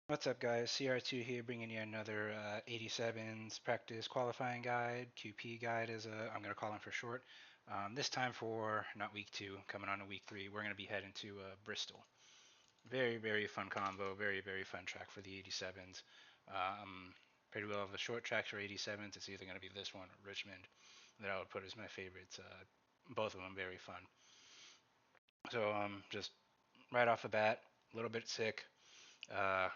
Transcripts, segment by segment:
What's up, guys? CR2 here, bringing you another 87s practice qualifying guide, QP guide as I'm going to call them for short. This time for not week 2, coming on to week 3, we're going to be heading to Bristol. Very, very fun combo, very, very fun track for the 87s. Pretty well of the short tracks for 87s. It's either going to be this one or Richmond that I would put as my favorites. Both of them very fun. So just right off the bat, a little bit sick.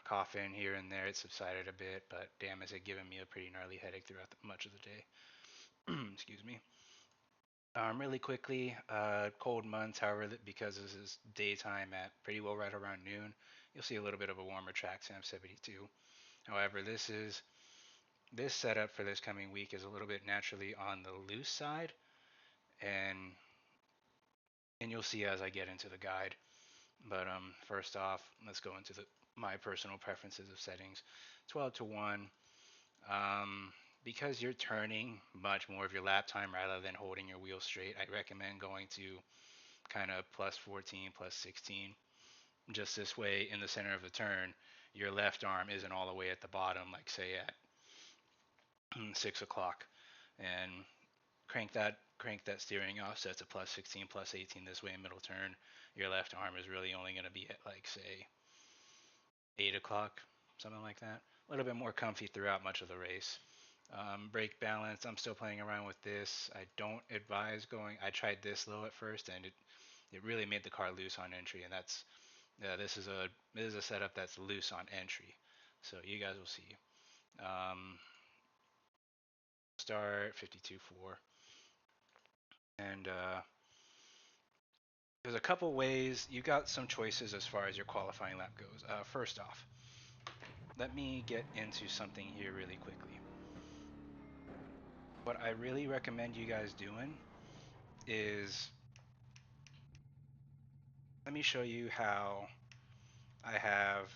Coughing here and there. It subsided a bit, but damn, is it giving me a pretty gnarly headache throughout much of the day. Excuse me. Really quickly, cold months, however, because this is daytime at pretty well right around noon, you'll see a little bit of a warmer track, Sam 72. However, this setup for this coming week is a little bit naturally on the loose side, and you'll see as I get into the guide. But first off, let's go into my personal preferences of settings. 12 to 1. Because you're turning much more of your lap time rather than holding your wheel straight, I recommend going to kind of plus 14, plus 16. Just this way, in the center of the turn, your left arm isn't all the way at the bottom, like say at 6 o'clock, and crank that steering offset to plus 16, plus 18 this way in middle turn. Your left arm is really only going to be at like say 8 o'clock, something like that. A little bit more comfy throughout much of the race. Brake balance, I'm still playing around with this. I don't advise going. I tried this low at first, and it really made the car loose on entry, and this is a setup that's loose on entry. So you guys will see. Start 52.4, and there's a couple ways. You got some choices as far as your qualifying lap goes. First off, let me get into something here really quickly. What I really recommend you guys doing is, let me show you how I have,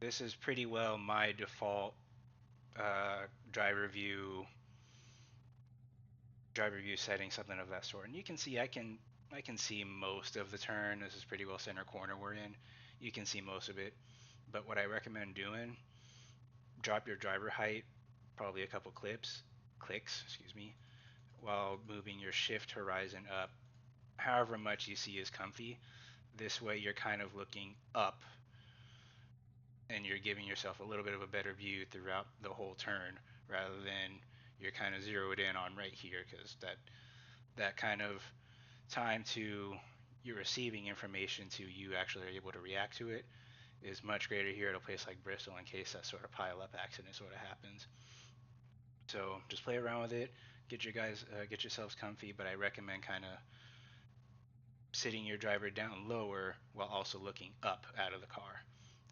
this is pretty well my default driver view setting, something of that sort. And you can see I can see most of the turn. This is pretty well center corner we're in. You can see most of it. But what I recommend doing, drop your driver height probably a couple clicks, excuse me, while moving your shift horizon up however much you see is comfy. This way you're kind of looking up and you're giving yourself a little bit of a better view throughout the whole turn rather than you're kind of zeroed in on right here, because that kind of time to you receiving information to you actually are able to react to it is much greater here at a place like Bristol in case that sort of pile up accident sort of happens. So just play around with it, get yourselves comfy, but I recommend kind of sitting your driver down lower while also looking up out of the car.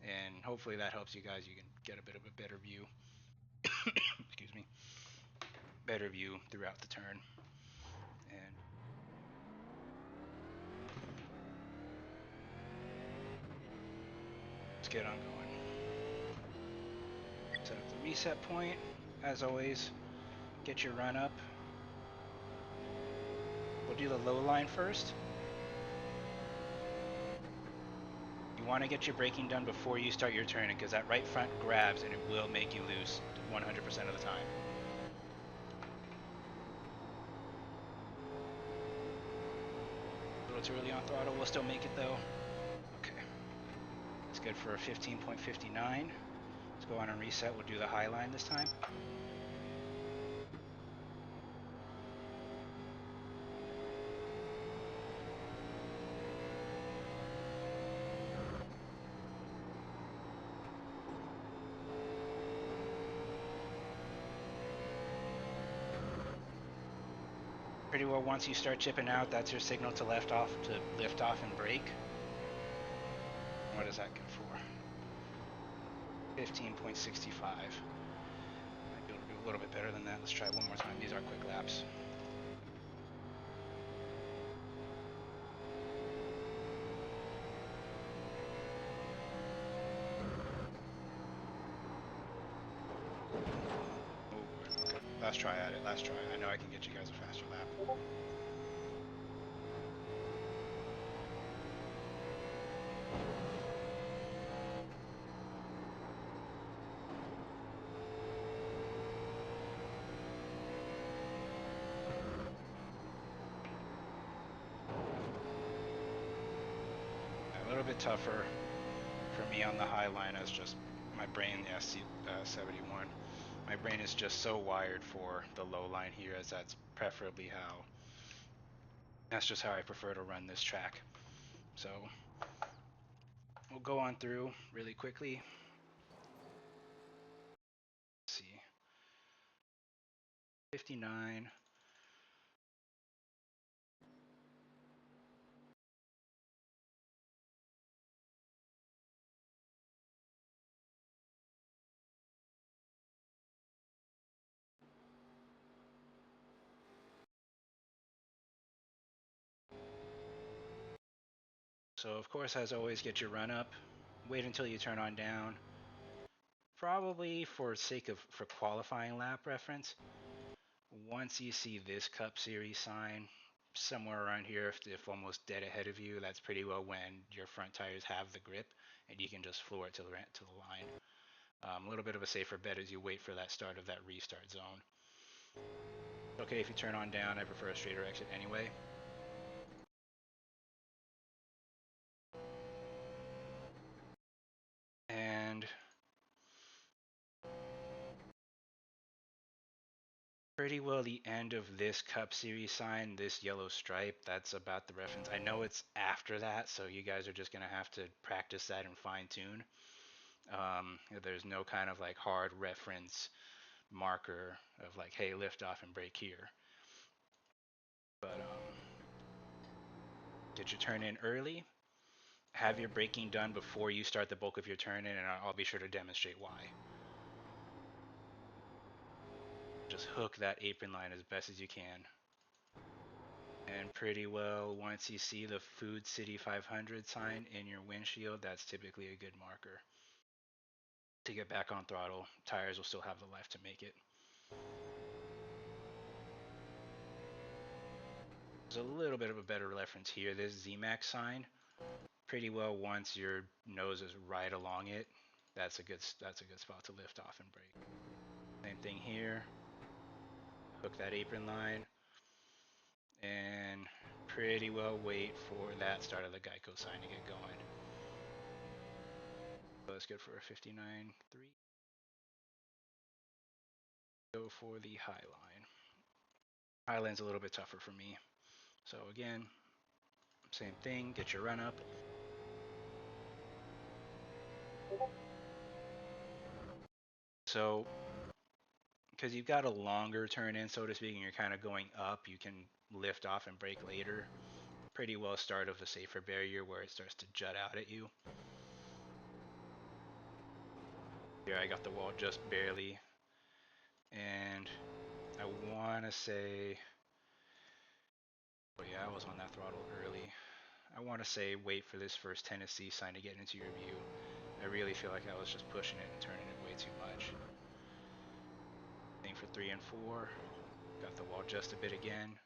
And hopefully that helps you guys. You can get a bit of a better view. Excuse me. Better view throughout the turn. And let's get on going. Set up the reset point. As always, get your run up. We'll do the low line first. You want to get your braking done before you start your turning, because that right front grabs and it will make you loose 100% of the time. A little too early on throttle. We'll still make it though. Okay. It's good for a 15.59. Let's go on and reset. We'll do the high line this time. Pretty well, once you start chipping out, that's your signal to lift off and brake. What is that good for? 15.65. Might be able to do a little bit better than that. Let's try one more time. These are quick laps. Oh, okay. Last try at it. Last try. I know I can get you guys a faster lap. little bit tougher for me on the high line as just my brain, yeah, 71. My brain is just so wired for the low line here, as that's just how I prefer to run this track. So we'll go on through really quickly. Let's see, 59. So of course, as always, get your run up. Wait until you turn on down. Probably for sake of for qualifying lap reference, once you see this Cup Series sign somewhere around here, if almost dead ahead of you, that's pretty well when your front tires have the grip and you can just floor it to the line. A little bit of a safer bet as you wait for that start of that restart zone. Okay, if you turn on down, I prefer a straighter exit anyway. And pretty well the end of this Cup Series sign, this yellow stripe, that's about the reference. I know it's after that, so you guys are just going to have to practice that and fine tune. There's no kind of like hard reference marker of like, hey, lift off and brake here. But did you turn in early? Have your braking done before you start the bulk of your turn in, and I'll be sure to demonstrate why. Just hook that apron line as best as you can. And pretty well, once you see the Food City 500 sign in your windshield, that's typically a good marker. To get back on throttle, tires will still have the life to make it. There's a little bit of a better reference here. This ZMAX sign, pretty well once your nose is right along it, that's a good spot to lift off and brake. Same thing here. Hook that apron line and pretty well wait for that start of the Geico sign to get going. So that's good for a 59.3. Go for the high line. High line's a little bit tougher for me. So again, same thing, get your run up. So, because you've got a longer turn in, so to speak, and you're kind of going up, you can lift off and brake later. Pretty well start of a safer barrier where it starts to jut out at you. Here I got the wall just barely. And I want to say, oh yeah, I was on that throttle early. I want to say wait for this first Tennessee sign to get into your view. I really feel like I was just pushing it and turning it way too much. Thing for 3 and 4. Got the wall just a bit again.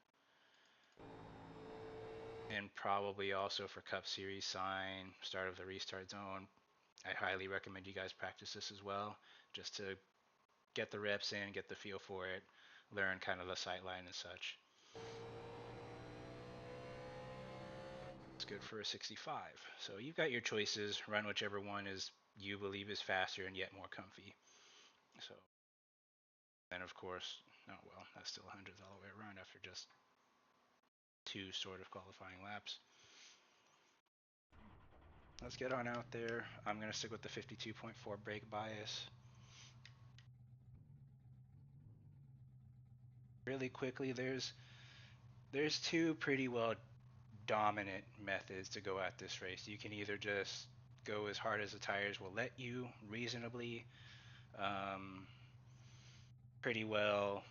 And probably also for Cup Series sign, start of the restart zone. I highly recommend you guys practice this as well, just to get the reps in, get the feel for it, learn kind of the sight line and such. It's good for a 65. So you've got your choices. Run whichever one is you believe is faster and yet more comfy. So then of course, oh well, that's still hundreds all the way around after just 2 sort of qualifying laps. Let's get on out there. I'm going to stick with the 52.4 brake bias. Really quickly, there's 2 pretty well dominant methods to go at this race. You can either just go as hard as the tires will let you reasonably, pretty well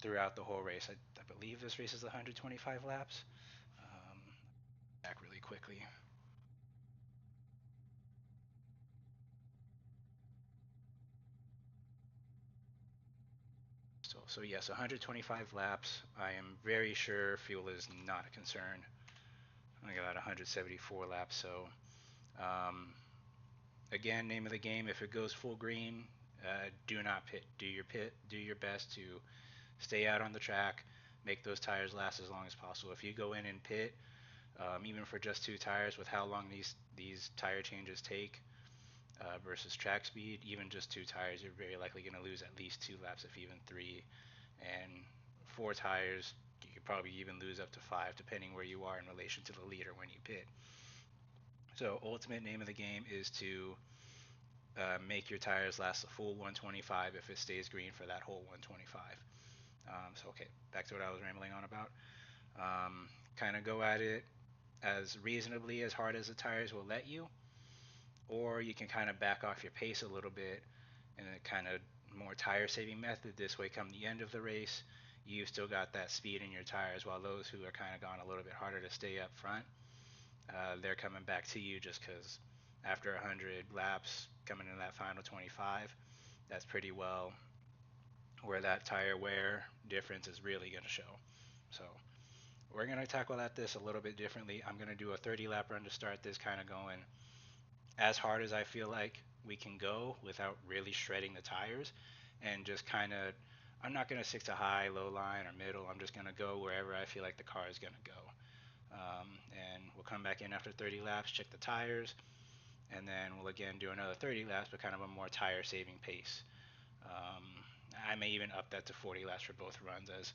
throughout the whole race. I believe this race is 125 laps. Back really quickly. So yes, 125 laps. I am very sure fuel is not a concern. I got 174 laps, so again, name of the game, if it goes full green, do not pit. Do your best to stay out on the track, make those tires last as long as possible. If you go in and pit, Even for just 2 tires, with how long these tire changes take versus track speed, even just 2 tires, you're very likely going to lose at least 2 laps, if even three. And 4 tires, you could probably even lose up to five, depending where you are in relation to the leader when you pit. So ultimate name of the game is to make your tires last a full 125 if it stays green for that whole 125. So okay, back to what I was rambling on about. Kind of go at it as reasonably as hard as the tires will let you, or you can kind of back off your pace a little bit in a kind of more tire saving method. This way, come the end of the race, you've still got that speed in your tires, while those who are kind of gone a little bit harder to stay up front, they're coming back to you, just because after 100 laps coming into that final 25, that's pretty well where that tire wear difference is really going to show. So we're going to tackle this a little bit differently. I'm going to do a 30 lap run to start this, kind of going as hard as I feel like we can go without really shredding the tires, and just kind of, I'm not going to stick to high, low line, or middle. I'm just going to go wherever I feel like the car is going to go. And we'll come back in after 30 laps, check the tires, and then we'll again do another 30 laps, but kind of a more tire saving pace. I may even up that to 40 laps for both runs, as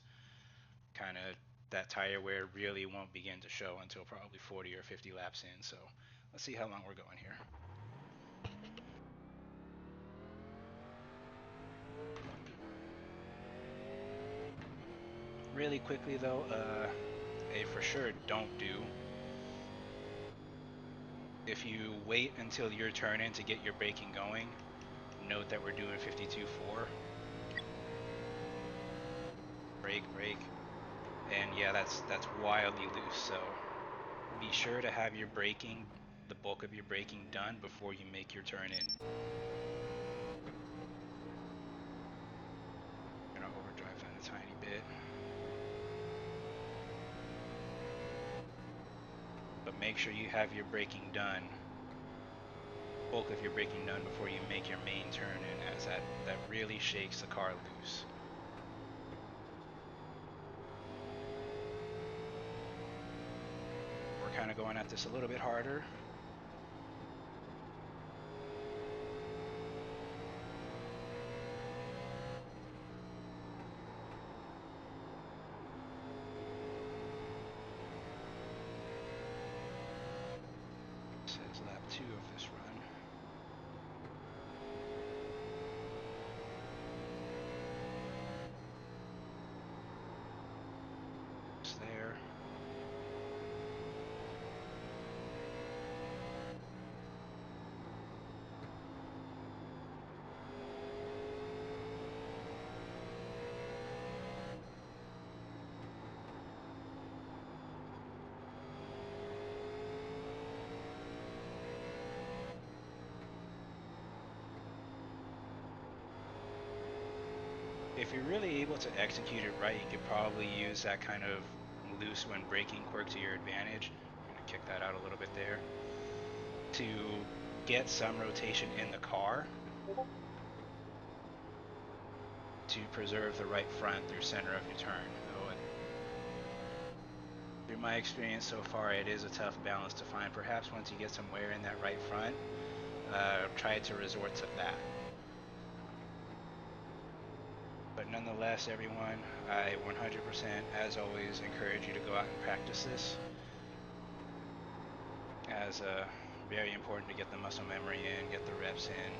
kind of that tire wear really won't begin to show until probably 40 or 50 laps in. So let's see how long we're going here. Really quickly though, a for sure don't do, if you wait until your turn in to get your braking going, note that we're doing 52.4. Brake, and yeah, that's wildly loose. So be sure to have your braking, the bulk of your braking done before you make your turn in. I'm gonna overdrive that a tiny bit, but make sure you have your braking done, bulk of your braking done, before you make your main turn in, as that really shakes the car loose. We're kind of going at this a little bit harder. This is lap 2 of this run. It's there. If you're really able to execute it right, you could probably use that kind of loose when braking quirk to your advantage. I'm going to kick that out a little bit there, to get some rotation in the car to preserve the right front through center of your turn. Though through my experience so far, it is a tough balance to find. Perhaps once you get some wear in that right front, try to resort to that. But nonetheless, everyone, I 100%, as always, encourage you to go out and practice this, as very important to get the muscle memory in, get the reps in.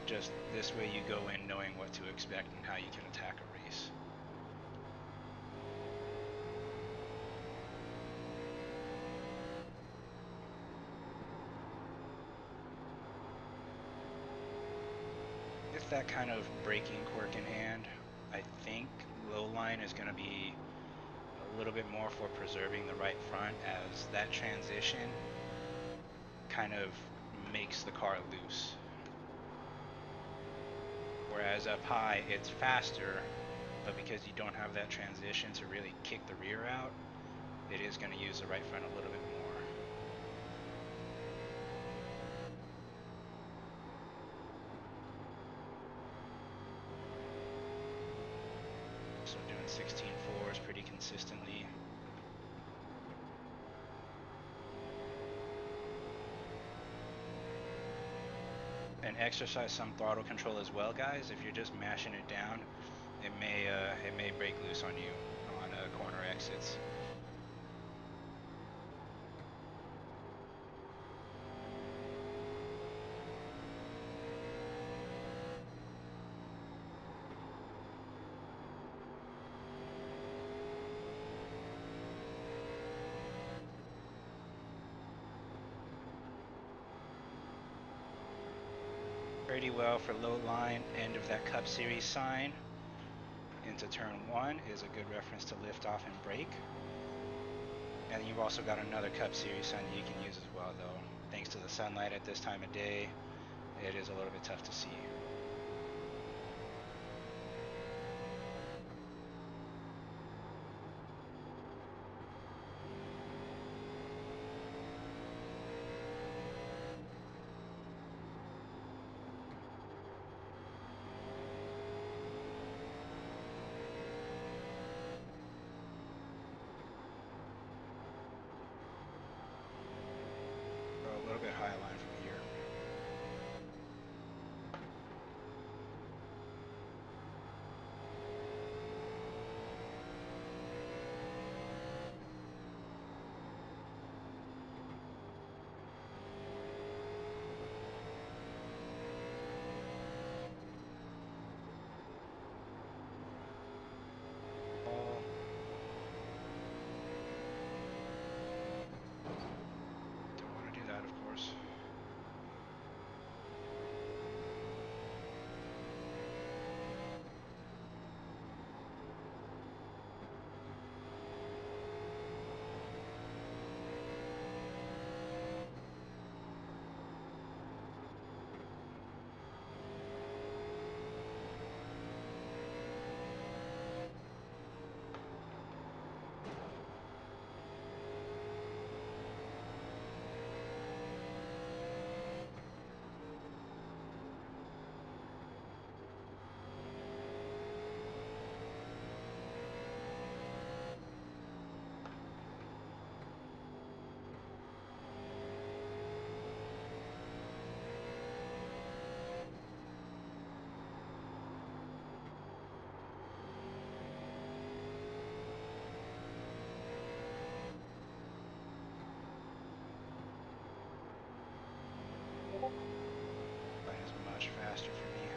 Just this way you go in knowing what to expect and how you can attack a race. With that kind of braking quirk in hand, I think low line is going to be a little bit more for preserving the right front, as that transition kind of makes the car loose. Whereas up high, it's faster, but because you don't have that transition to really kick the rear out, it is going to use the right front a little bit more. So doing 16.4s pretty consistently. and exercise some throttle control as well, guys. If you're just mashing it down, it may break loose on you on corner exits. Pretty well for low line, end of that Cup Series sign into turn 1 is a good reference to lift off and brake. And you've also got another Cup Series sign that you can use as well, though. Thanks to the sunlight at this time of day, it is a little bit tough to see. A little bit high line from here. Don't want to do that, of course. Line is much faster for me.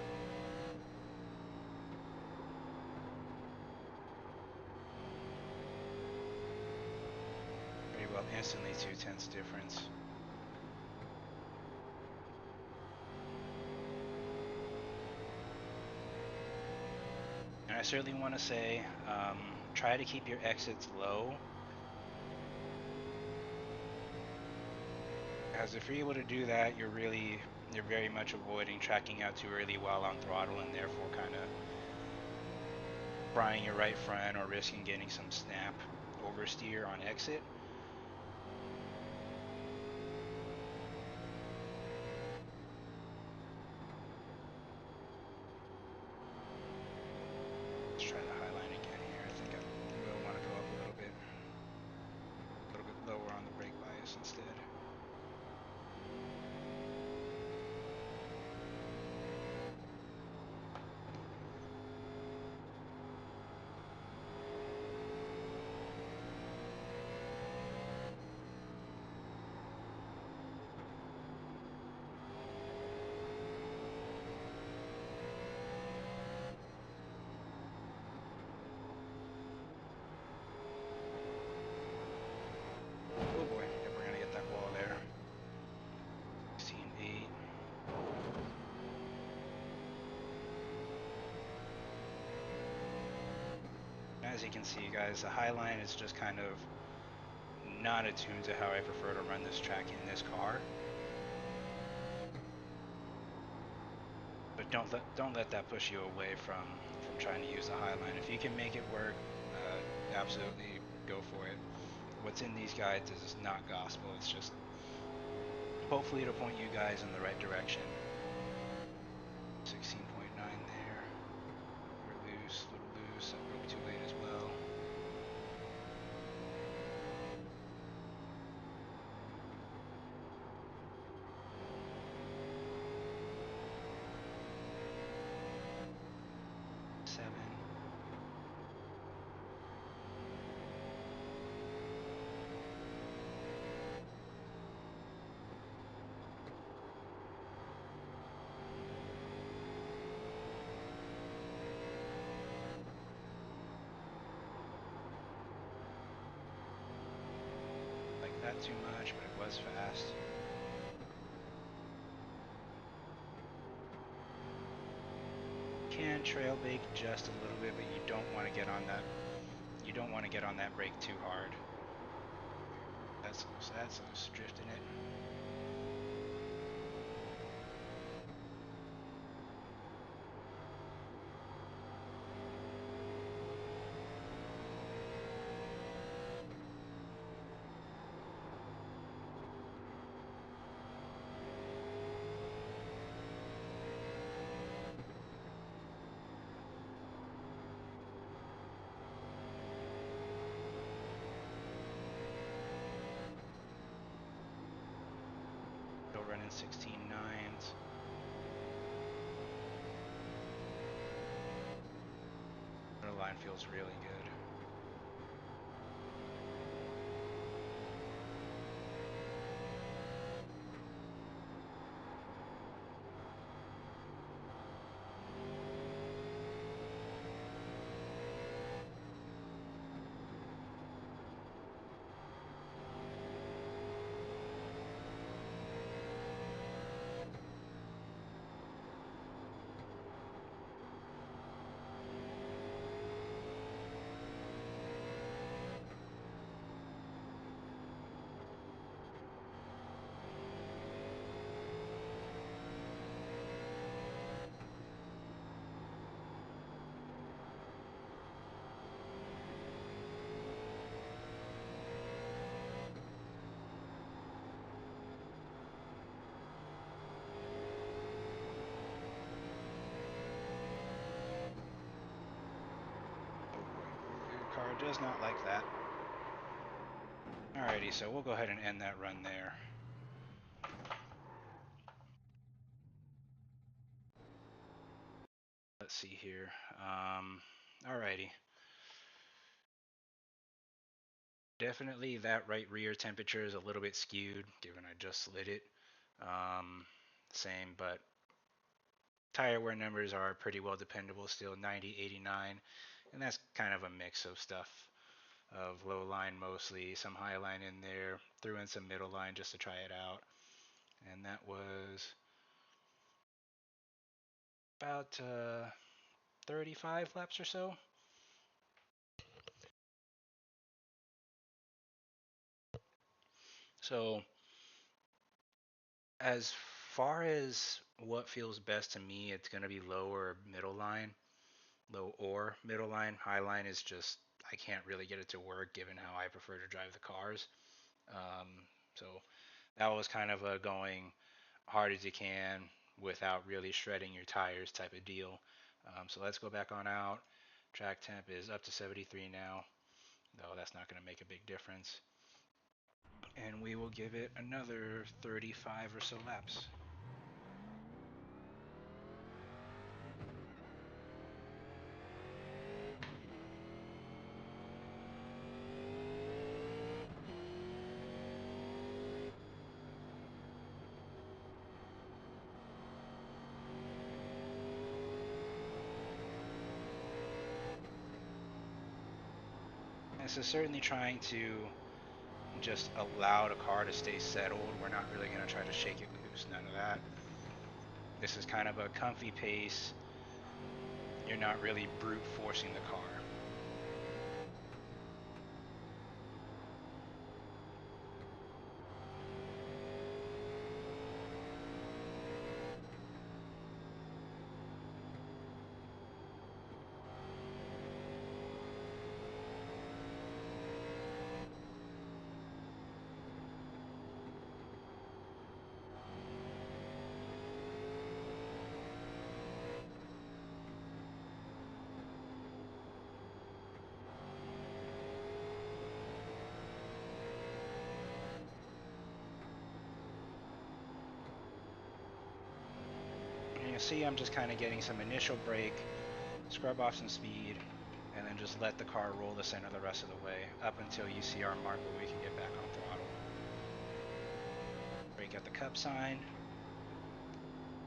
Pretty well, instantly 2/10 difference. And I certainly want to say, try to keep your exits low. As if you're able to do that, you're very much avoiding tracking out too early while on throttle, and therefore kind of frying your right front or risking getting some snap oversteer on exit. Let's try the high line again here. I think I will want to go up a little bit lower on the brake bias instead. Oh boy, yeah, we're gonna get that wall there. 16.8. As you can see, guys, the high line is just kind of not attuned to how I prefer to run this track in this car. But don't let that push you away from trying to use the high line. If you can make it work, absolutely go for it. What's in these guides is not gospel. It's just hopefully to point you guys in the right direction. 16.9 there. We're loose, a little loose. I broke too late as well. 87. Like that too much, but it was fast. Can trail bake just a little bit, but you don't want to get on that. You don't want to get on that brake too hard. That's loose. That's loose. Drifting it. Still running 16.9s. The line feels really good. Your car does not like that. Alrighty, so we'll go ahead and end that run there. Let's see here. Alrighty. Definitely that right rear temperature is a little bit skewed given I just slid it. Same, but tire wear numbers are pretty well dependable still, 90, 89, and that's kind of a mix of stuff, of low line mostly, some high line in there, threw in some middle line just to try it out, and that was about 35 laps or so. So as far as what feels best to me, it's going to be low or middle line. Low or middle line. High line is just, I can't really get it to work given how I prefer to drive the cars. So that was kind of a going hard as you can without really shredding your tires type of deal. So let's go back on out. Track temp is up to 73 now, though that's not going to make a big difference. And we will give it another 35 or so laps. This is certainly trying to just allow the car to stay settled. We're not really going to try to shake it loose, none of that. This is kind of a comfy pace. You're not really brute forcing the car. And you see I'm just kind of getting some initial brake scrub off some speed, and then just let the car roll the center the rest of the way up until you see our mark where we can get back on throttle. Brake at the cup sign.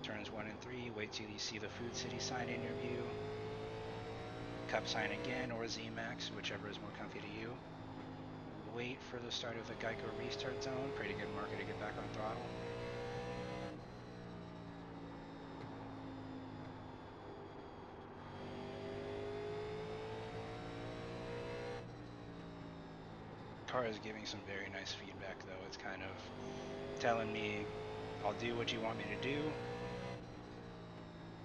Turns 1 and 3, wait till you see the Food City sign in your view. Cup sign again, or Z-Max, whichever is more comfy to you. Wait for the start of the Geico restart zone. Pretty good marker to get back on throttle. Car is giving some very nice feedback though. It's kind of telling me, I'll do what you want me to do,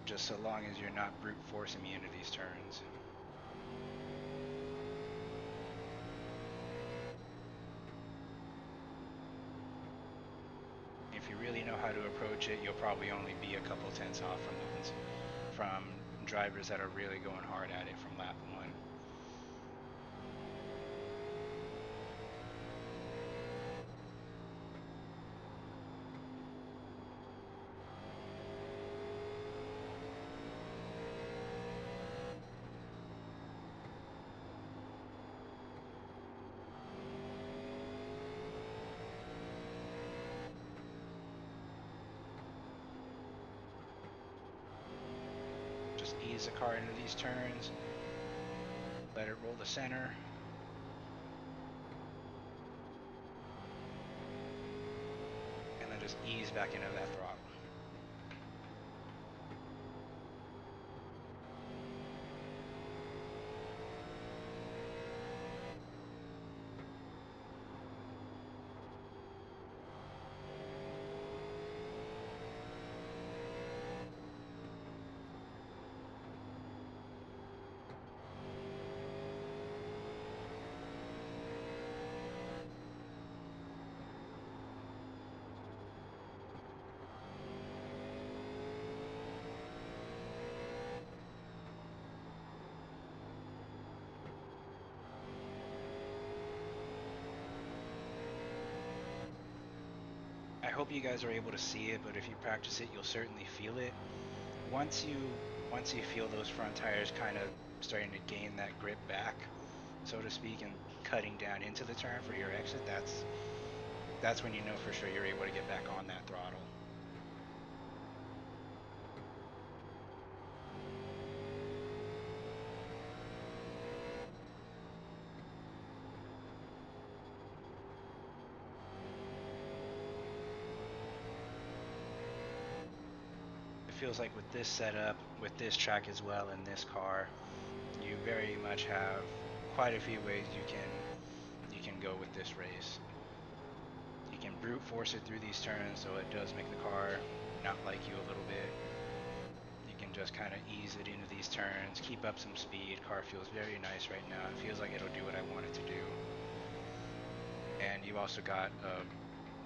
just so long as you're not brute forcing me into these turns. If you really know how to approach it, you'll probably only be a couple tenths off from drivers that are really going hard at it from lap 1. Just ease the car into these turns, let it roll the center, and then just ease back into that throttle. I hope you guys are able to see it, but if you practice it, you'll certainly feel it. Once you feel those front tires kind of starting to gain that grip back, so to speak, and cutting down into the turn for your exit, that's when you know for sure you're able to get back on that throttle. Feels like with this setup, with this track as well, and this car, you very much have quite a few ways you can go with this race. You can brute force it through these turns, so it does make the car not like you a little bit. You can just kind of ease it into these turns, keep up some speed. Car feels very nice right now. It feels like it'll do what I want it to do. And you've also got a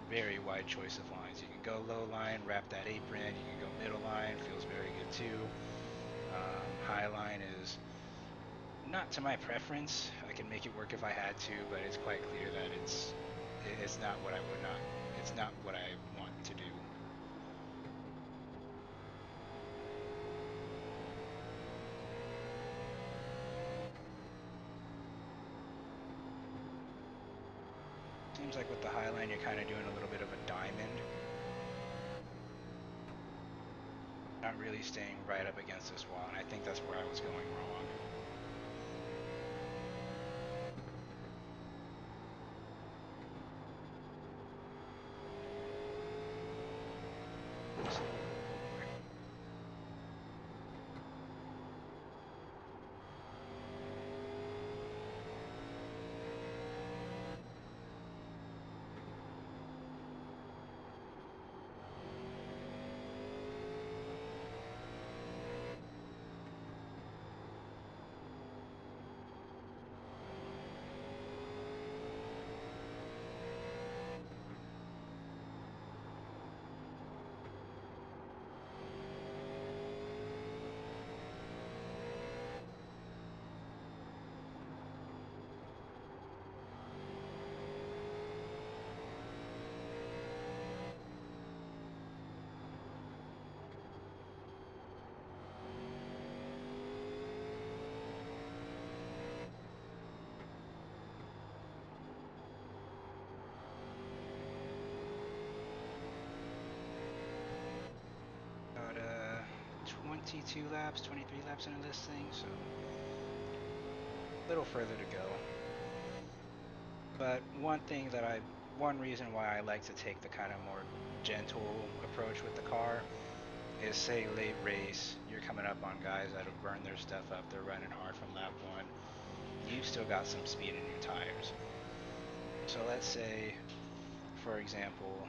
very wide choice of lines. You can go low line, wrap that apron. You can go middle line, feels very good too. High line is not to my preference. I can make it work if I had to, but it's quite clear that it's not what it's not what I want to do. Seems like with the high line, you're kind of doing a little bit of a diamond. Not really staying right up against this wall, and I think that's where I was going wrong. 22 laps, 23 laps into this thing, so a little further to go. But one reason why I like to take the kind of more gentle approach with the car is, say late race, you're coming up on guys that have burned their stuff up, they're running hard from lap 1, you've still got some speed in your tires. So let's say, for example,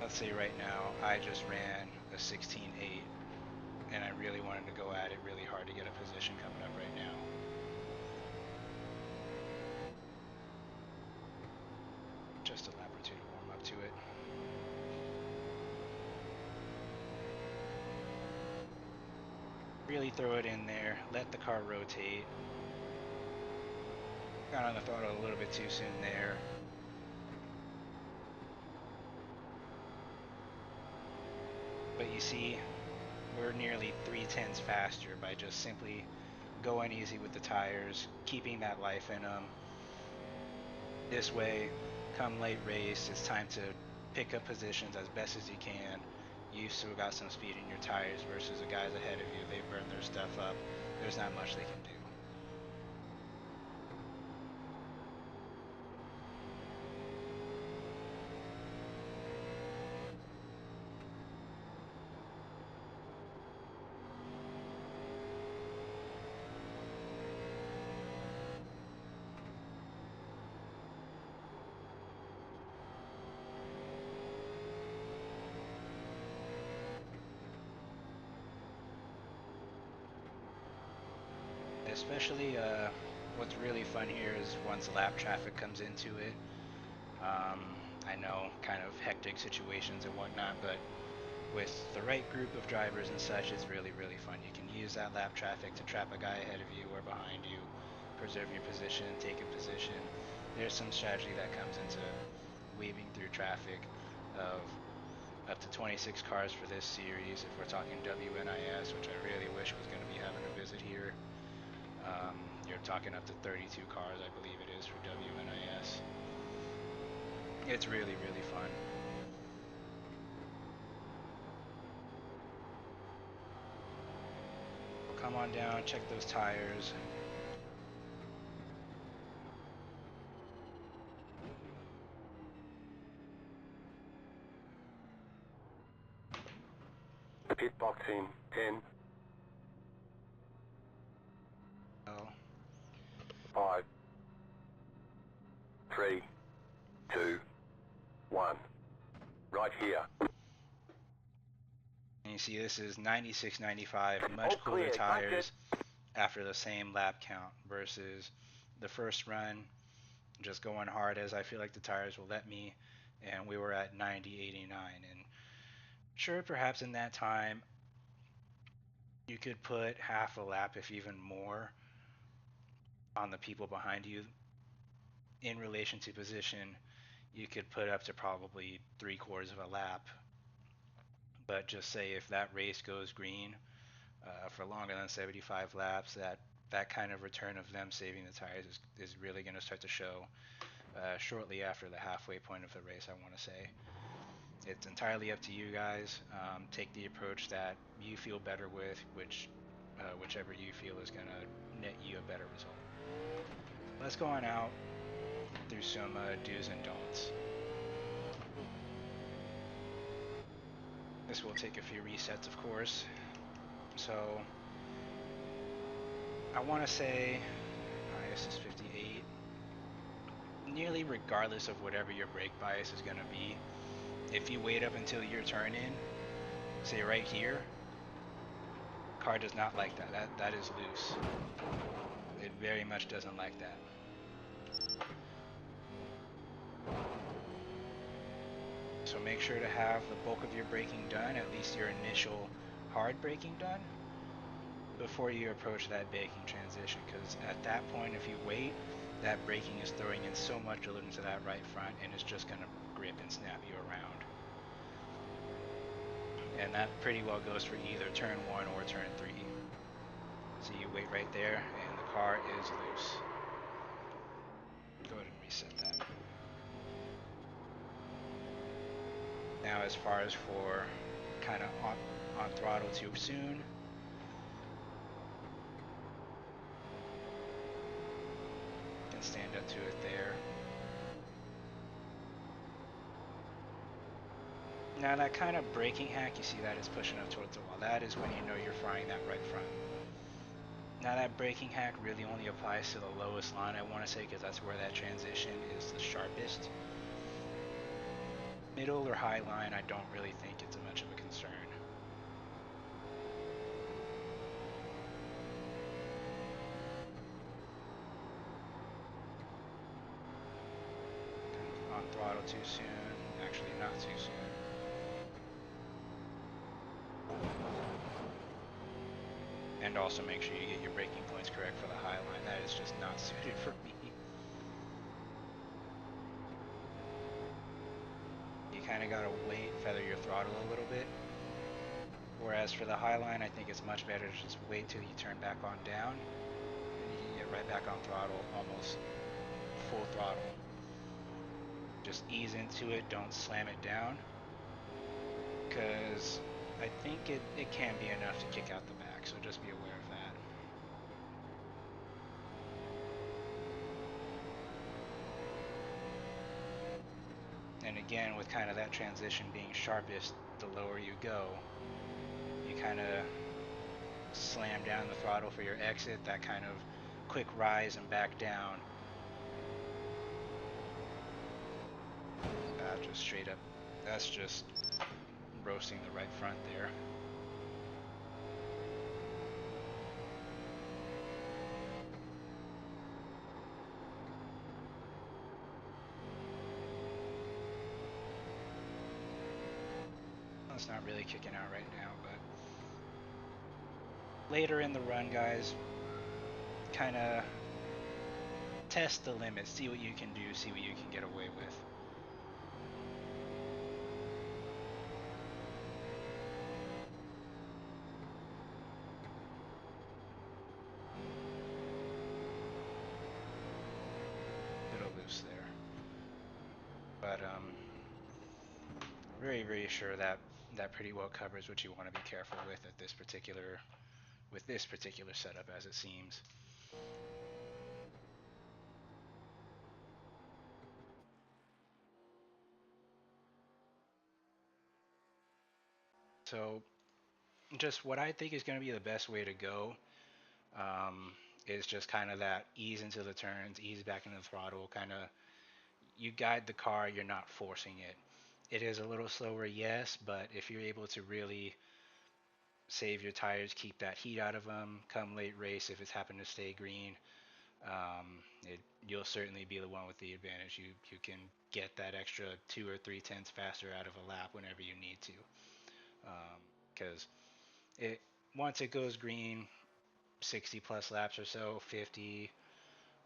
let's say right now I just ran a 16.8 and I really wanted to go at it really hard to get a position coming up right now. Just a lap or two to warm up to it. Really throw it in there, let the car rotate. Got on the throttle a little bit too soon there. But you see, we're nearly 3/10 faster by just simply going easy with the tires, keeping that life in them. This way, come late race, it's time to pick up positions as best as you can. You've still got some speed in your tires versus the guys ahead of you. They've burned their stuff up. There's not much they can do. Especially, what's really fun here is once lap traffic comes into it. I know, kind of hectic situations and whatnot, but with the right group of drivers and such, it's really, really fun. You can use that lap traffic to trap a guy ahead of you or behind you, preserve your position, take a position. There's some strategy that comes into weaving through traffic of up to 26 cars for this series. If we're talking WNIS, which I really wish was going to be having a visit here, you're talking up to 32 cars, I believe it is, for WNIS. It's really, really fun. Come on down, check those tires. Pit box in 10. 5, 3, 2, 1. Right here. And you see this is 96, 95, much cooler tires after the same lap count versus the first run, just going hard as I feel like the tires will let me, and we were at 90, 89. And sure, perhaps in that time, you could put half a lap, if even more, on the people behind you. In relation to position, you could put up to probably 3/4 of a lap. But just say if that race goes green for longer than 75 laps, that kind of return of them saving the tires is really going to start to show shortly after the halfway point of the race, I want to say. It's entirely up to you guys. Take the approach that you feel better with, whichever you feel is going to net you a better result. Let's go on out through some do's and don'ts. This will take a few resets, of course. So I want to say highest is 58. Nearly regardless of whatever your brake bias is going to be, if you wait up until your turn in, say right here, car does not like that. That is loose. It very much doesn't like that. So make sure to have the bulk of your braking done, at least your initial hard braking done, before you approach that baking transition, because at that point, if you wait, that braking is throwing in so much delivery to that right front, and it's just going to grip and snap you around. And that pretty well goes for either turn 1 or turn 3. So you wait right there, and the car is loose. Go ahead and reset that. Now, as far as for kind of on throttle too soon, can stand up to it there. Now that kind of braking hack, you see that is pushing up towards the wall. That is when you know you're frying that right front. Now that braking hack really only applies to the lowest line, I want to say, because that's where that transition is the sharpest. Middle or high line, I don't really think it's much of a concern. On throttle too soon, actually not too soon. And also make sure you get your braking points correct for the high line. That is just not suited for me. You kind of gotta wait, feather your throttle a little bit. Whereas for the high line, I think it's much better to just wait till you turn back on down, and you can get right back on throttle, almost full throttle. Just ease into it, don't slam it down, because I think it can be enough to kick out the back, so just be aware of that. And again, with kind of that transition being sharpest, the lower you go, you kind of slam down the throttle for your exit, that kind of quick rise and back down. Just straight up, that's just roasting the right front there. It's not really kicking out right now, but later in the run, guys, kind of test the limits, see what you can do, see what you can get away with. Little loose there, but very sure that that pretty well covers what you want to be careful with at this particular setup, as it seems. So just what I think is going to be the best way to go um, is just kind of that ease into the turns, ease back into the throttle, kind of you guide the car, you're not forcing it. It is a little slower, yes, but if you're able to really save your tires, keep that heat out of them, come late race, if it's happened to stay green, you'll certainly be the one with the advantage. You can get that extra 2 or 3 tenths faster out of a lap whenever you need to, because it once it goes green, 60 plus laps or so, 50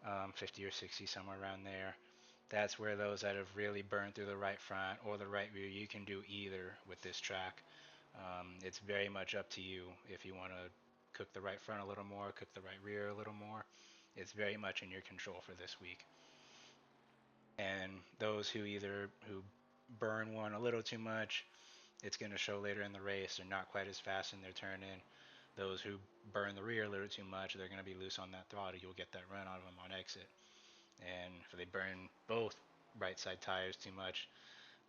or 60, somewhere around there. That's where those that have really burned through the right front or the right rear, you can do either with this track. It's very much up to you if you want to cook the right front a little more, cook the right rear a little more. It's very much in your control for this week. And those who burn one a little too much, it's going to show later in the race. They're not quite as fast in their turn in. Those who burn the rear a little too much, they're going to be loose on that throttle. You'll get that run out of them on exit. And if they burn both right side tires too much,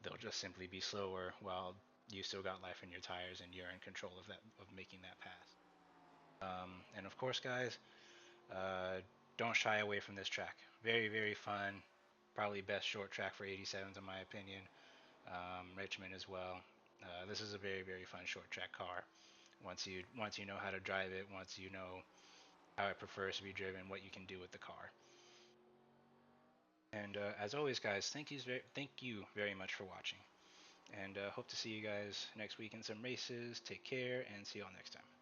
they'll just simply be slower while you still got life in your tires and you're in control of that, of making that pass. And of course, guys, don't shy away from this track. Very fun. Probably best short track for 87s in my opinion. Richmond as well. This is a very fun short track car. Once you know how to drive it, once you know how it prefers to be driven, what you can do with the car. And as always, guys, thank you very much for watching. And hope to see you guys next week in some races. Take care and see you all next time.